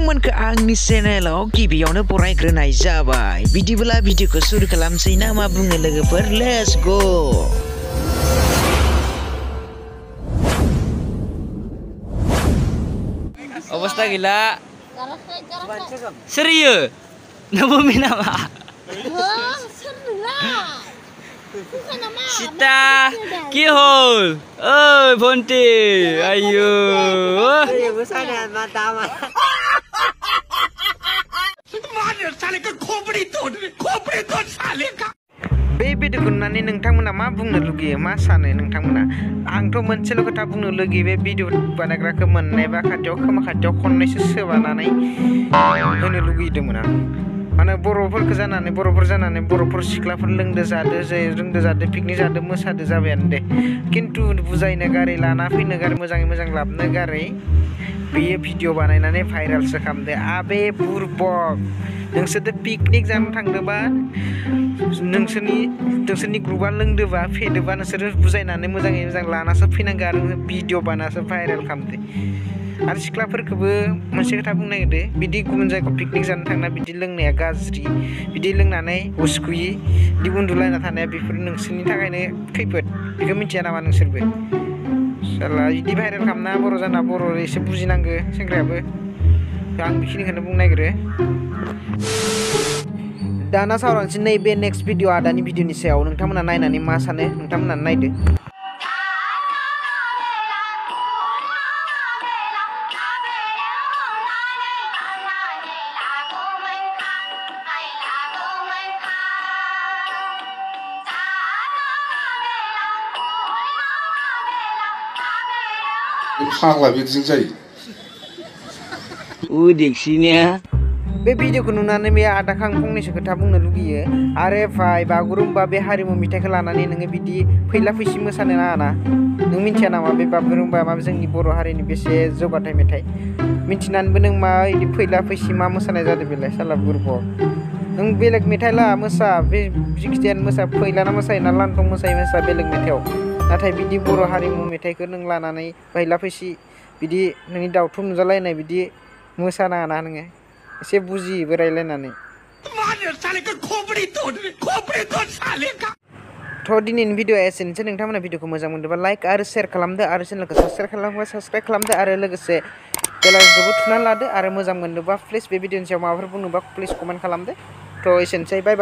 नोंथांमोनखौ आंनि चेनेलाव गिबियावनो बरायग्रोनाय जाबाय। बिदिब्ला भिडिअखौ सुरु खालामसै ना मा बुङो लोगोफोर? Let's go. अवस्था गैला सोरियो नोंबो नामा Sita ki hol oi Bonti ayo बे भिडिअखौ नुनानै नोंथांमोना मा बुंनो लुगैयो मा सानो नोंथांमोना? आंथ' मोनसेल' खोथा बुंनो लुगैयो बे भिडिअ बानायग्राखौ मोननायबा खोमा खाथियाव खननैसो सोबानानै होनो लुगैदोंमोन आं। माने बर'फोर जानानै बर'फोर सिख्लाफोर लोंदो जादो पिकनिक जादो मोसादो जाबायानो दे, खिन्थु बुजायनो गारै लाना फैनो गारै मोजाङै मोजां लाबोनो गारै बेयो भिडिअ बानायनानै भाइरेलसो खालामदो। आबे बुरबक नोंसोरदो पिकनिक जानो थांदोबा नोंसोरनि ग्रुपआ लोंदोबा फेदोबा नोंसोरो बुजायनानै मोजाङै मोजां लानासो फैनांगौ आरो भिडिअ बानासो भाइरेल खालामदो। आरो सिख्लाफोरखौबो मोनसे खोथा बुंनो नागिरदो, बिदि गुबुन जायगायाव पिकनिक जानो थांना बिदि लोंनाया गाज्रि, बिदि लोंनानै हुसखुयि बिदि उन्दुलायना थानाया बेफोर नोंसोरनि थाखायनो खैफोद। बेखौ मिथिया नामा नोंसोरबो? साला बिदि भाइरेल खालामना बर' जाना बर' एसे बुजिनांगो सेंग्रायाबो। आं बेखिनिखौनो बुंनो नागिरो। दाना सावरायनोसै नैबे नेक्स्ट भिडिअ आदानि भिडिअनि सायाव। नोंथांमोना नायनानै मा सानो नोंथांमोना नायदो। फाग्ला बिदिजों जायो। बे भिडिअखौ नुनानै बे आदाखौ आं फंनैसो खोथा बुंनो लुगैयो। आरे भाई बागुरुम्बा बे हारिमु मेथाइखौ लानानै नोङो बिदि फैला फैसि मोसानो नाङा ना। नों मिथिया नामा बे बागुरुम्बा मा जोंनि बर' हारिनि बेसे जौगाथाय मेथाइ? मिथिनानैबो नों मा बिदि फैला फैसि मा मोसानाय जादों बेलाय साला बुरबक। नों बेलेग मेथाइ ला मोसा, बे जिखिजाया मोसा, फैलाना मोसायो ना लान्थं मोसायो मोसा बेलेग मेथाइआव, नाथाय बिदि बर' हारिमु मेथाइखौ नों लानानै फैला फैसि बिदि नोंनि दावथु नुजालायनाय बिदि मोसानाङा ना नोङो। एसे बुजियोबो रायलायनानै। थ' दिनैनि भिडिअ एसेनोसै। नोंथांमोना भिडिअखौ मोजां मोनदोंबा लाइक आरो शेयार खालामदो आरो चेनेलखौ साबस्क्राइब खालामदो आरो लोगोसे बेलाइकनखौबो थुनानै लादो। आरो मोजां मोनदोंबा प्लिज बे भिडिअनि सायाव माबाफोर बुंनोबा प्लिज कमेन्ट खालामदो। थ' एसेनोसै, बाय बाय।